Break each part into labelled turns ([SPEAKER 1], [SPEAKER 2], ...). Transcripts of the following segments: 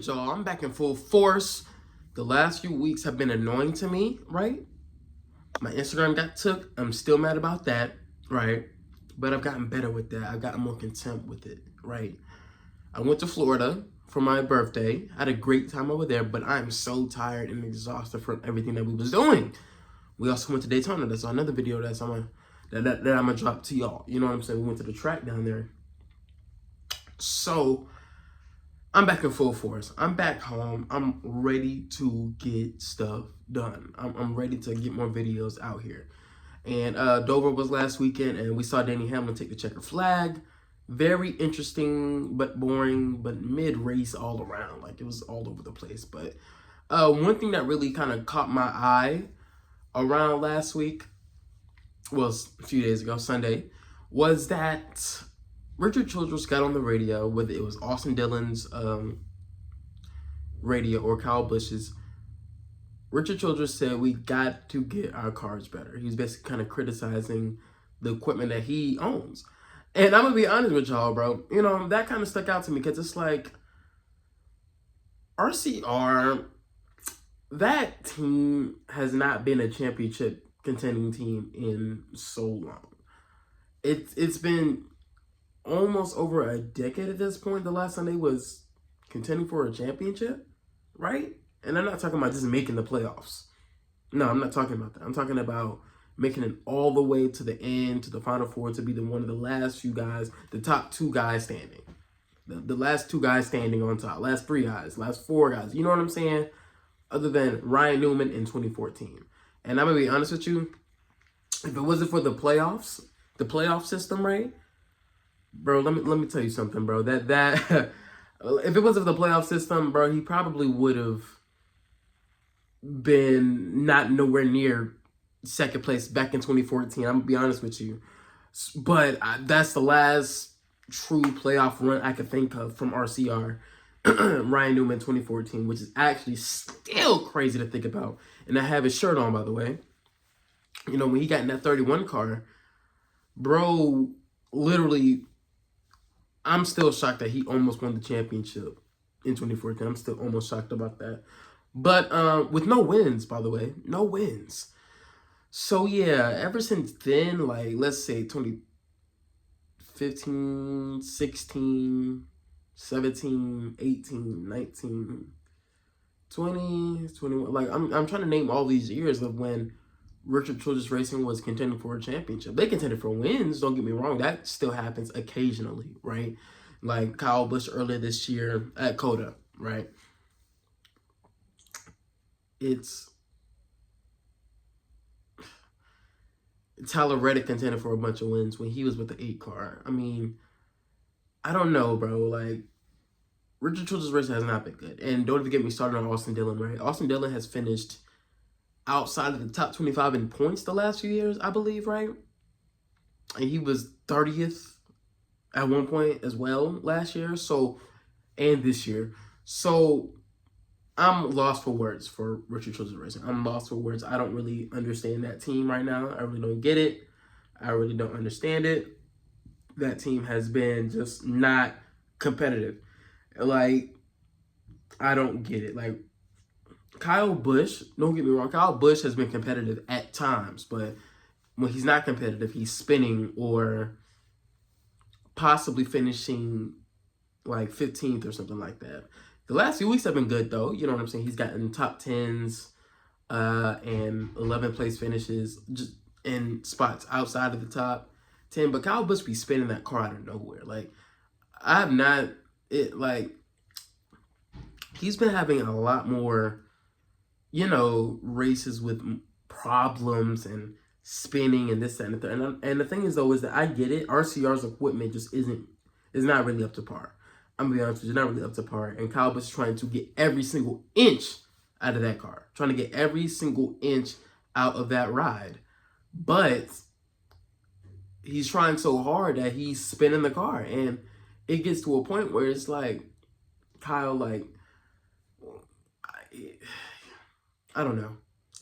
[SPEAKER 1] So I'm back in full force. The last few weeks have been annoying to me, right? My Instagram got took. I'm still mad about that, right? But I've gotten better with that. I've gotten more content with it, right? I went to Florida for my birthday. I had a great time over there, but I'm so tired and exhausted from everything that we was doing. We also went to Daytona. That's another video that I'm gonna drop to y'all. You know what I'm saying? We went to the track down there. So I'm back in full force. I'm back home. I'm ready to get stuff done. I'm ready to get more videos out here. And Dover was last weekend, and we saw Danny Hamlin take the checker flag. Very interesting, but boring, but mid-race all around. Like, it was all over the place. But one thing that really kind of caught my eye around last week, was a few days ago, Sunday, was that Richard Childress got on the radio, whether it was Austin Dillon's radio or Kyle Busch's. Richard Childress said we got to get our cars better. He was basically kind of criticizing the equipment that he owns. And I'm going to be honest with y'all, bro. You know, that kind of stuck out to me because it's like, RCR, that team has not been a championship contending team in so long. It's been almost over a decade at this point. The last time they was contending for a championship, right? And I'm not talking about just making the playoffs. No, I'm not talking about that. I'm talking about making it all the way to the end, to the Final Four, to be one of the last few guys, the top two guys standing. The last two guys standing on top. Last three guys, last four guys. You know what I'm saying? Other than Ryan Newman in 2014. And I'm going to be honest with you, if it wasn't for the playoffs, the playoff system, right? Bro, let me tell you something, bro. That if it wasn't for the playoff system, bro, he probably would have been not nowhere near second place back in 2014. I'm gonna be honest with you, but that's the last true playoff run I could think of from RCR. Ryan Newman 2014, which is actually still crazy to think about. And I have his shirt on, by the way. You know, when he got in that 31 car, bro, literally, I'm still shocked that he almost won the championship in 2014. I'm still almost shocked about that. But with no wins, by the way. No wins. So, yeah, ever since then, like, let's say 2015, 16, 17, 18, 19, 20, 21. Like, I'm trying to name all these years of when Richard Childress Racing was contending for a championship. They contended for wins, don't get me wrong. That still happens occasionally, right? Like Kyle Busch earlier this year at COTA, right? It's Tyler Reddick contended for a bunch of wins when he was with the 8 car. I mean, I don't know, bro. Like, Richard Childress Racing has not been good. And don't even get me started on Austin Dillon, right? Austin Dillon has finished outside of the top 25 in points the last few years, I believe, right? And he was 30th at one point as well last year, so, and this year. So, I'm lost for words for Richard Childress Racing. I'm lost for words. I don't really understand that team right now. I really don't get it. I really don't understand it. That team has been just not competitive. Like, I don't get it. Like, Kyle Busch, don't get me wrong, Kyle Busch has been competitive at times, but when he's not competitive, he's spinning or possibly finishing like 15th or something like that. The last few weeks have been good, though. You know what I'm saying? He's gotten top 10s and 11th place finishes just in spots outside of the top 10. But Kyle Busch be spinning that car out of nowhere. Like, I have not, he's been having a lot more, you know, races with problems and spinning and this, that, and the third. And the thing is, though, is that I get it. RCR's equipment just is not really up to par. I'm going to be honest with you, not really up to par. And Kyle Busch is trying to get every single inch out of that car. Trying to get every single inch out of that ride. But he's trying so hard that he's spinning the car. And it gets to a point where it's like, Kyle, like, I don't know.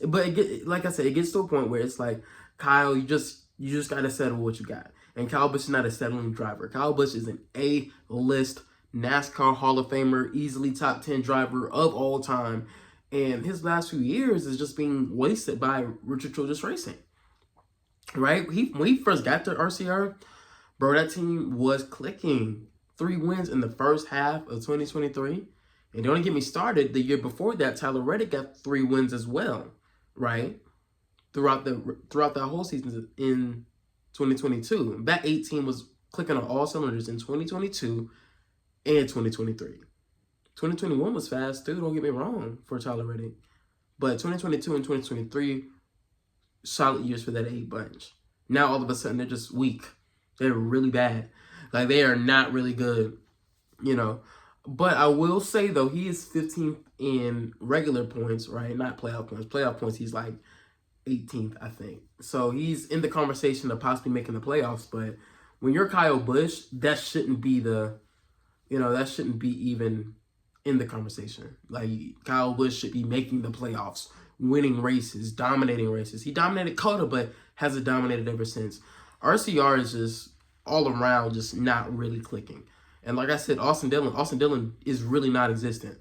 [SPEAKER 1] But like I said, it gets to a point where it's like, Kyle, you just got to settle what you got. And Kyle Busch is not a settling driver. Kyle Busch is an A-list NASCAR Hall of Famer, easily top 10 driver of all time. And his last few years is just being wasted by Richard Childress Racing. Right? When he first got to RCR, bro, that team was clicking. 3 wins in the first half of 2023. And don't get me started, the year before that, Tyler Reddick got 3 wins as well, right? Throughout that whole season in 2022. That 18 was clicking on all cylinders in 2022 and 2023. 2021 was fast too, don't get me wrong, for Tyler Reddick. But 2022 and 2023, solid years for that 8 bunch. Now all of a sudden they're just weak. They're really bad. Like, they are not really good, you know. But I will say, though, he is 15th in regular points, right? Not playoff points. Playoff points, he's like 18th, I think. So he's in the conversation of possibly making the playoffs. But when you're Kyle Busch, that shouldn't be that shouldn't be even in the conversation. Like, Kyle Busch should be making the playoffs, winning races, dominating races. He dominated COTA, but hasn't dominated ever since. RCR is just all around just not really clicking. And like I said, Austin Dillon is really not existent.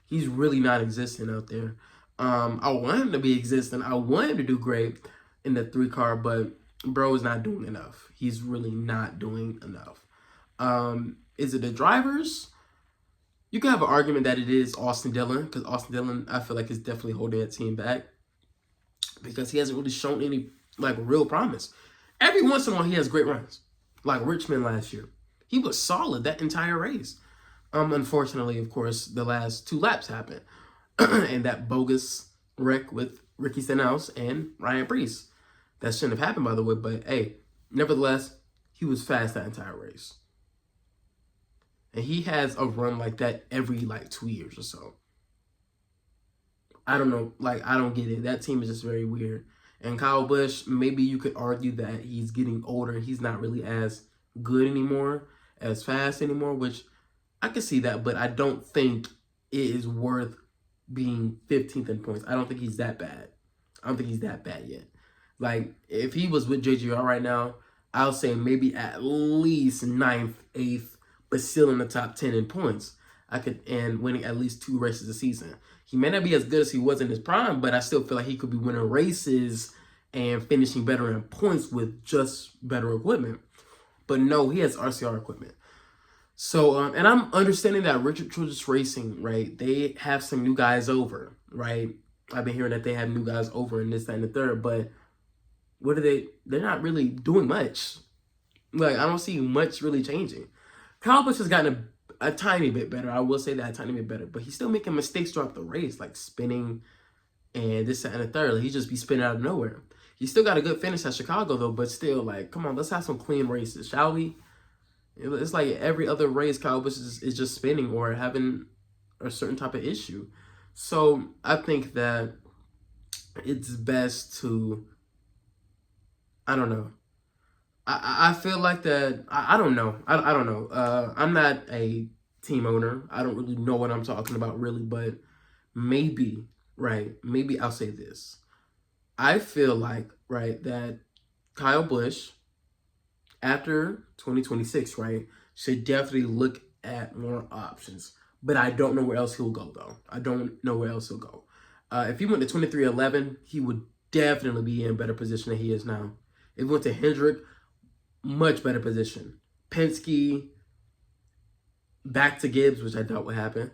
[SPEAKER 1] He's really not existent out there. I want him to be existent. I want him to do great in the 3 car, but bro is not doing enough. He's really not doing enough. Is it the drivers? You can have an argument that it is Austin Dillon, because Austin Dillon, I feel like, is definitely holding that team back because he hasn't really shown any like real promise. Every once in a while, he has great runs, like Richmond last year. He was solid that entire race. Unfortunately, of course, the last 2 laps happened. And that bogus wreck with Ricky Stenhouse and Ryan Preece. That shouldn't have happened, by the way. But, hey, nevertheless, he was fast that entire race. And he has a run like that every, 2 years or so. I don't know. I don't get it. That team is just very weird. And Kyle Busch, maybe you could argue that he's getting older. He's not really as good anymore, as fast anymore, which I can see that, but I don't think it is worth being 15th in points. I don't think he's that bad. I don't think he's that bad yet. Like, if he was with JGR right now, I'll say maybe at least 9th, 8th, but still in the top 10 in points. And winning at least 2 races a season. He may not be as good as he was in his prime, but I still feel like he could be winning races and finishing better in points with just better equipment. But no, he has RCR equipment. So, and I'm understanding that Richard Childress Racing, right, they have some new guys over, right? I've been hearing that they have new guys over in this, that, and the third, but what are they? They're not really doing much. Like, I don't see much really changing. Kyle Busch has gotten a tiny bit better. I will say that, a tiny bit better, but he's still making mistakes throughout the race, like spinning and this, that, and the third. Like, he just be spinning out of nowhere. He still got a good finish at Chicago, though, but still, like, come on, let's have some clean races, shall we? It's like every other race, Kyle Busch is just spinning or having a certain type of issue. So I think that it's best to, I don't know. I feel like that, I don't know. I don't know. I'm not a team owner. I don't really know what I'm talking about, really, but maybe, right, maybe I'll say this. I feel like, right, that Kyle Busch, after 2026, right, should definitely look at more options. But I don't know where else he'll go, though. I don't know where else he'll go. If he went to 23-11, he would definitely be in a better position than he is now. If he went to Hendrick, much better position. Penske, back to Gibbs, which I doubt would happen.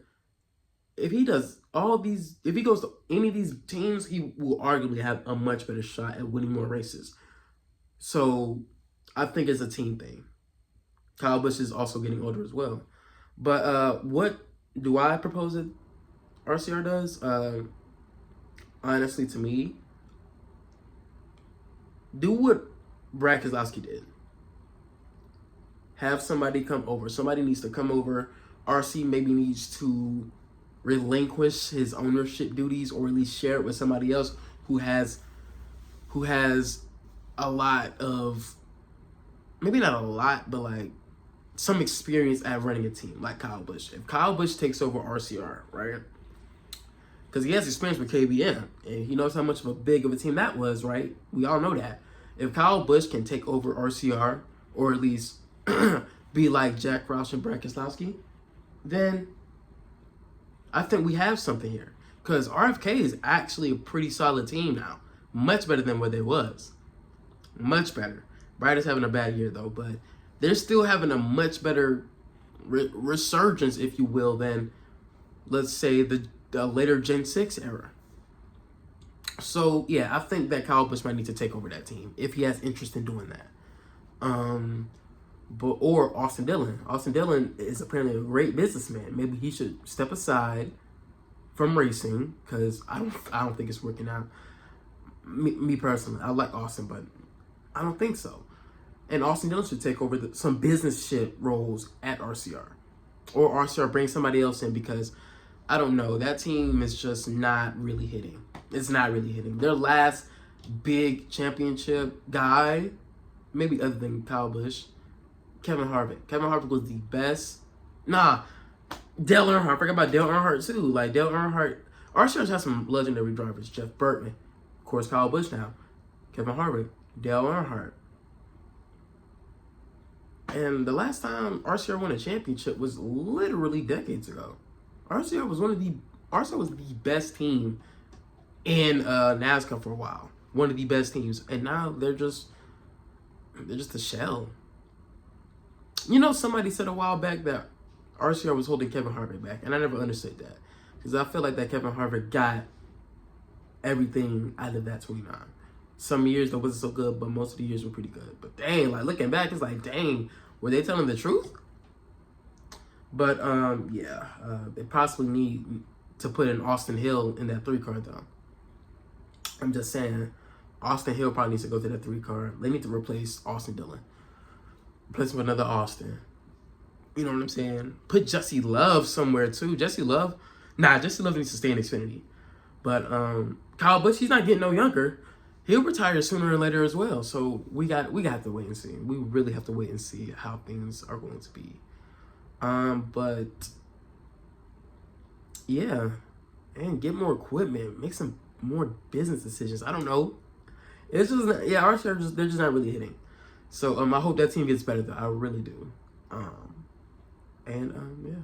[SPEAKER 1] If he does all these, if he goes to any of these teams, he will arguably have a much better shot at winning more races. So I think it's a team thing. Kyle Busch is also getting older as well. But what do I propose that RCR does? Honestly, to me, do what Brad Keselowski did. Have somebody come over. Somebody needs to come over. RC maybe needs to relinquish his ownership duties, or at least share it with somebody else who has a lot of, maybe not a lot, but like some experience at running a team, like Kyle Busch. If Kyle Busch takes over RCR, right? Because he has experience with KBM, and he knows how much of a big of a team that was, right? We all know that. If Kyle Busch can take over RCR, or at least be like Jack Roush and Brad Keselowski, then I think we have something here. Because RFK is actually a pretty solid team now. Much better than what they was. Much better. Ryder's having a bad year, though, but they're still having a much better resurgence, if you will, than, let's say, the later Gen 6 era. So, yeah, I think that Kyle Busch might need to take over that team if he has interest in doing that. Or Austin Dillon. Austin Dillon is apparently a great businessman. Maybe he should step aside from racing, because I don't think it's working out. Me personally, I like Austin, but I don't think so. And Austin Dillon should take over some business shit roles at RCR, or RCR bring somebody else in, because I don't know, that team is just not really hitting. It's not really hitting. Their last big championship guy, maybe other than Kyle Busch, Kevin Harvick. Kevin Harvick was the best. Dale Earnhardt. I forgot about Dale Earnhardt too. Like Dale Earnhardt. RCR has some legendary drivers. Jeff Burton, of course, Kyle Busch now, Kevin Harvick, Dale Earnhardt. And the last time RCR won a championship was literally decades ago. RCR was the best team in NASCAR for a while. One of the best teams, and now they're just a shell. You know, somebody said a while back that RCR was holding Kevin Harvick back, and I never understood that, because I feel like that Kevin Harvick got everything out of that 29. Some years that wasn't so good, but most of the years were pretty good. But dang, like looking back, it's like, dang, were they telling the truth? But they possibly need to put in Austin Hill in that 3 car though. I'm just saying, Austin Hill probably needs to go to that 3 car. They need to replace Austin Dillon. Replace him with another Austin. You know what I'm saying? Put Jesse Love somewhere too. Jesse Love needs to stay in Xfinity. But Kyle Busch, he's not getting no younger. He'll retire sooner or later as well. So we got to wait and see. We really have to wait and see how things are going to be. But yeah, and get more equipment, make some more business decisions. I don't know. It's just RCR they're just not really hitting. So I hope that team gets better though. I really do. Yeah.